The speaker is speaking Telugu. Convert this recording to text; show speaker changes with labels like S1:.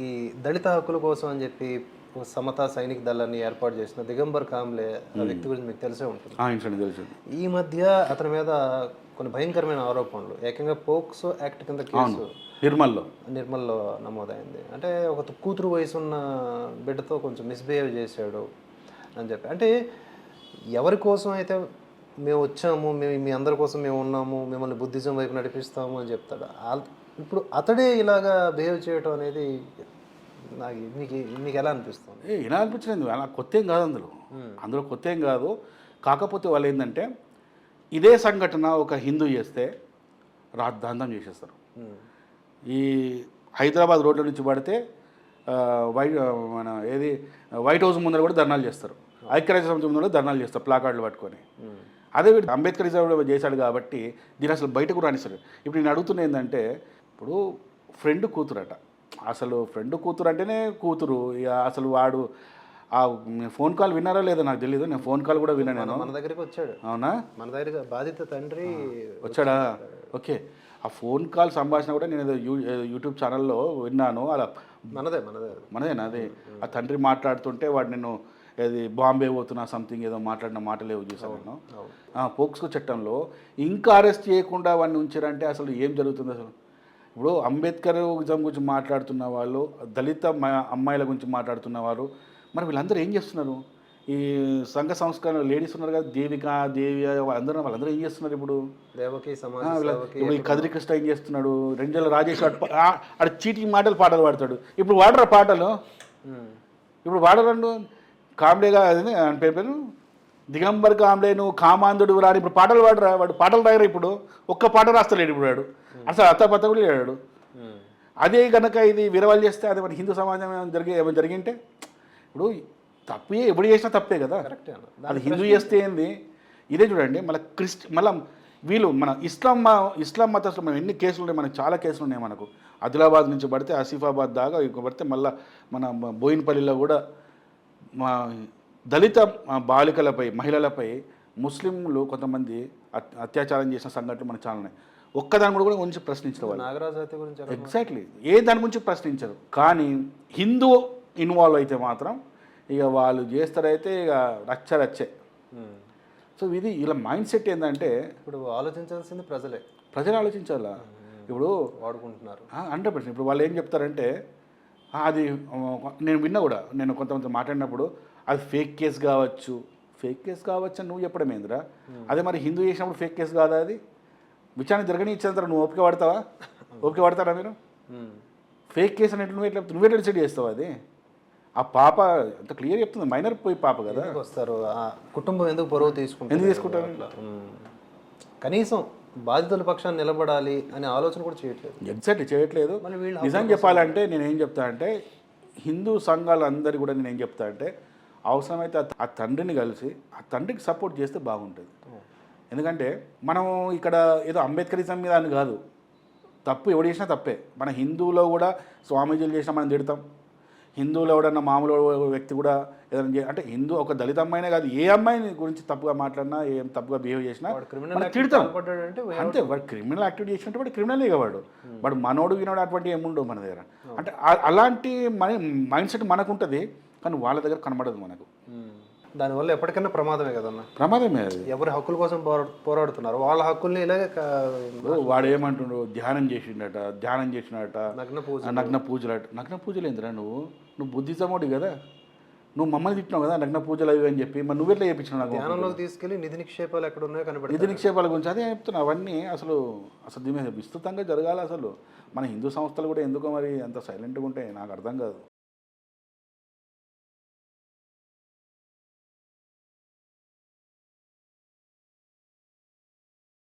S1: ఈ దళిత హక్కుల కోసం అని చెప్పి ఒక సమతా సైనిక్ దళాన్ని ఏర్పాటు చేసిన దిగంబర్ కాంబ్లే ఆ వ్యక్తి గురించి మీకు తెలిసే ఉంటుంది.
S2: తెలుసు.
S1: ఈ మధ్య అతని మీద కొన్ని భయంకరమైన ఆరోపణలు, ఏకంగా పోక్సో యాక్ట్ కింద కేసు నిర్మల్లో నమోదైంది. అంటే ఒక కూతురు వయసున్న బిడ్డతో కొంచెం మిస్బిహేవ్ చేశాడు అని చెప్పి. అంటే ఎవరి కోసం అయితే మేము వచ్చాము, మేము మీ అందరి కోసం మేము ఉన్నాము, మిమ్మల్ని బుద్ధిజం వైపు నడిపిస్తాము అని చెప్తాడు. ఇప్పుడు అతడే ఇలాగా బిహేవ్ చేయడం అనేది నాకు మీకు ఎలా అనిపిస్తుంది?
S2: ఎలా అనిపించలేదు, అలా కొత్త ఏం కాదు అందులో కొత్త ఏం కాదు. కాకపోతే వాళ్ళు ఏంటంటే ఇదే సంఘటన ఒక హిందూ చేస్తే రాద్ధాంతం చేసేస్తారు. ఈ హైదరాబాద్ రోడ్ల నుంచి పడితే వైట్ హౌస్ ముందర కూడా ధర్నాలు చేస్తారు, ఐక్యరాజ్య సమితి ముందర ధర్నాలు చేస్తారు ప్లాకార్డులు పట్టుకొని. అదే అంబేద్కరిజం చేశాడు కాబట్టి దీని అసలు బయటకు రానిస్తారు. ఇప్పుడు నేను అడుగుతున్నా ఏంటంటే, ఇప్పుడు ఫ్రెండ్ కూతురట, అసలు ఫ్రెండ్ కూతురు అంటేనే కూతురు. ఇక అసలు వాడు ఆ ఫోన్ కాల్ విన్నారా లేదా నాకు తెలియదు, నేను ఫోన్ కాల్ కూడా విన్నా. నేను
S1: మన దగ్గరికి వచ్చాడు.
S2: అవునా?
S1: మన దగ్గర బాధిత తండ్రి
S2: వచ్చాడా? ఓకే. ఆ ఫోన్ కాల్ సంభాషణ కూడా నేను యూట్యూబ్ ఛానల్లో విన్నాను. అలా మనదేనా అది? ఆ తండ్రి మాట్లాడుతుంటే వాడు నేను అది బాంబే పోతున్నా సంథింగ్ ఏదో మాట్లాడిన మాటలేవు చూసాను నేను. పోక్సో చట్టంలో ఇంకా అరెస్ట్ చేయకుండా వాడిని ఉంచారంటే అసలు ఏం జరుగుతుంది అసలు? ఇప్పుడు అంబేద్కరిజం గురించి మాట్లాడుతున్న వాళ్ళు, దళిత అమ్మాయిల గురించి మాట్లాడుతున్న వారు, మరి వీళ్ళందరూ ఏం చేస్తున్నారు? ఈ సంఘ సంస్కరణ లేడీస్ ఉన్నారు కదా, దేవి వాళ్ళందరూ ఏం చేస్తున్నారు ఇప్పుడు? ఇప్పుడు ఈ కదిరి కృష్ణ ఏం చేస్తున్నాడు? రెంజల రాజేష్ ఆడ చీటింగ్ పాటలు పాడతాడు. ఇప్పుడు వాడరా పాటలు? ఇప్పుడు వాడరండు. కాంబ్లేగా అది అని పేరు దిగంబర్ కాంబ్లే, నువ్వు కామాంధుడు రాని ఇప్పుడు పాటలు పాడరా? వాడు పాటలు రాయరా? ఇప్పుడు ఒక్క పాట రాస్తలేడు ఇప్పుడు వాడు, అసలు అత్తపత్త కూడా లేడు. అదే కనుక ఇది విరవాలు చేస్తే అది మన హిందూ సమాజం ఏమైనా జరిగింటే, ఇప్పుడు తప్పే ఎప్పుడు చేసినా తప్పే కదా. అది హిందూ చేస్తే ఏంది? ఇదే చూడండి, మళ్ళీ వీళ్ళు మన ఇస్లాం మతస్థులు మనం ఎన్ని కేసులు ఉన్నాయి, మనకు చాలా కేసులు ఉన్నాయి. మనకు ఆదిలాబాద్ నుంచి పడితే ఆసిఫాబాద్ దాకా పడితే మళ్ళీ మన బోయినపల్లిలో కూడా మా దళిత బాలికలపై, మహిళలపై ముస్లింలు కొంతమంది అత్యాచారం చేసిన సంఘటనలు మనకు చాలా ఉన్నాయి. ఒక్కదాని కూడా గురించి ప్రశ్నించరు వాళ్ళు.
S1: నాగరాజు అయితే గురించి
S2: ఎగ్జాక్ట్లీ ఏ దాని గురించి ప్రశ్నించరు. కానీ హిందూ ఇన్వాల్వ్ అయితే మాత్రం ఇక వాళ్ళు చేస్తారైతే ఇక రచ్చే. సో ఇది ఇలా మైండ్ సెట్ ఏంటంటే,
S1: ఇప్పుడు ఆలోచించాల్సింది ప్రజలు
S2: ఆలోచించాలా. ఇప్పుడు
S1: వాడుకుంటున్నారు
S2: 100%. ఇప్పుడు వాళ్ళు ఏం చెప్తారంటే, అది నేను విన్నా కూడా, నేను కొంతమంది మాట్లాడినప్పుడు అది ఫేక్ కేసు కావచ్చు అని నువ్వు చెప్పడం ఏందిరా? అదే మరి హిందూ చేసినప్పుడు ఫేక్ కేసు కాదా అది? విచారణ జరగని ఇచ్చేంత నువ్వు ఓపిక పడతారా మీరు? ఫేక్ కేసు అనేట్లు నువ్వెట్లా డిసైడ్ చేస్తావు? అది ఆ పాప అంత క్లియర్ చెప్తుంది, మైనర్ పోయి పాప కదా.
S1: వస్తారు కుటుంబం ఎందుకు పొరవ తీసుకుంటారు? కనీసం బాధితుల పక్షాన్ని నిలబడాలి అనే ఆలోచన కూడా చేయట్లేదు.
S2: ఎగ్జాక్ట్లీ చేయట్లేదు. నిజం చెప్పాలంటే నేనేం చెప్తా అంటే, హిందూ సంఘాలు అందరు కూడా నేనేం చెప్తా అంటే, అవసరమైతే ఆ తండ్రిని కలిసి ఆ తండ్రికి సపోర్ట్ చేస్తే బాగుంటుంది. ఎందుకంటే మనం ఇక్కడ ఏదో అంబేద్కరిజం మీద అని కాదు, తప్పు ఎవడు చేసినా తప్పే. మన హిందువులో కూడా స్వామీజీలు చేసినా మనం తిడతాం, హిందువులు ఎవడన్నా మామూలు వ్యక్తి కూడా ఏదైనా అంటే హిందూ ఒక దళిత అమ్మాయినే కాదు, ఏ అమ్మాయిని గురించి తప్పుగా మాట్లాడినా, ఏం తప్పుగా బిహేవ్ చేసినా తిడతాం. అంతే, వాడు క్రిమినల్ యాక్టివిటీ చేసినట్టు వాడు క్రిమినలే వాడు మనోడు వినోడు అటువంటి ఏముండవు మన దగ్గర. అంటే అలాంటి మైండ్ సెట్ మనకు ఉంటుంది, కానీ వాళ్ళ దగ్గర కనబడదు మనకు.
S1: దానివల్ల ఎప్పటికైనా ప్రమాదమే కదన్న.
S2: ప్రమాదమే అది.
S1: ఎవరి హక్కుల కోసం పోరాడుతున్నారు, వాళ్ళ హక్కుల్ని ఇలాగే
S2: వాడు ఏమంటుండ్రు, ధ్యానం చేసినట నగ్న పూజలు ఏందిరా? నువ్వు బుద్ధిజమోడి కదా, నువ్వు మమ్మల్ని తిట్టినావు కదా నగ్న పూజలు అవి అని చెప్పి, మరి నువ్వెట్లా చేయించినావు? నాకు
S1: ధ్యానంలోకి తీసుకెళ్ళి నిధి నిక్షేపాలు ఎక్కడ ఉన్నాయో కనబడి,
S2: నిధి నిక్షేపాల గురించి అదే చెప్తున్నా. అవన్నీ అసలు దీని మీద విస్తృతంగా జరగాలి. అసలు మన హిందూ సంస్థలు కూడా ఎందుకో మరి అంత సైలెంట్గా ఉంటాయి నాకు అర్థం కాదు.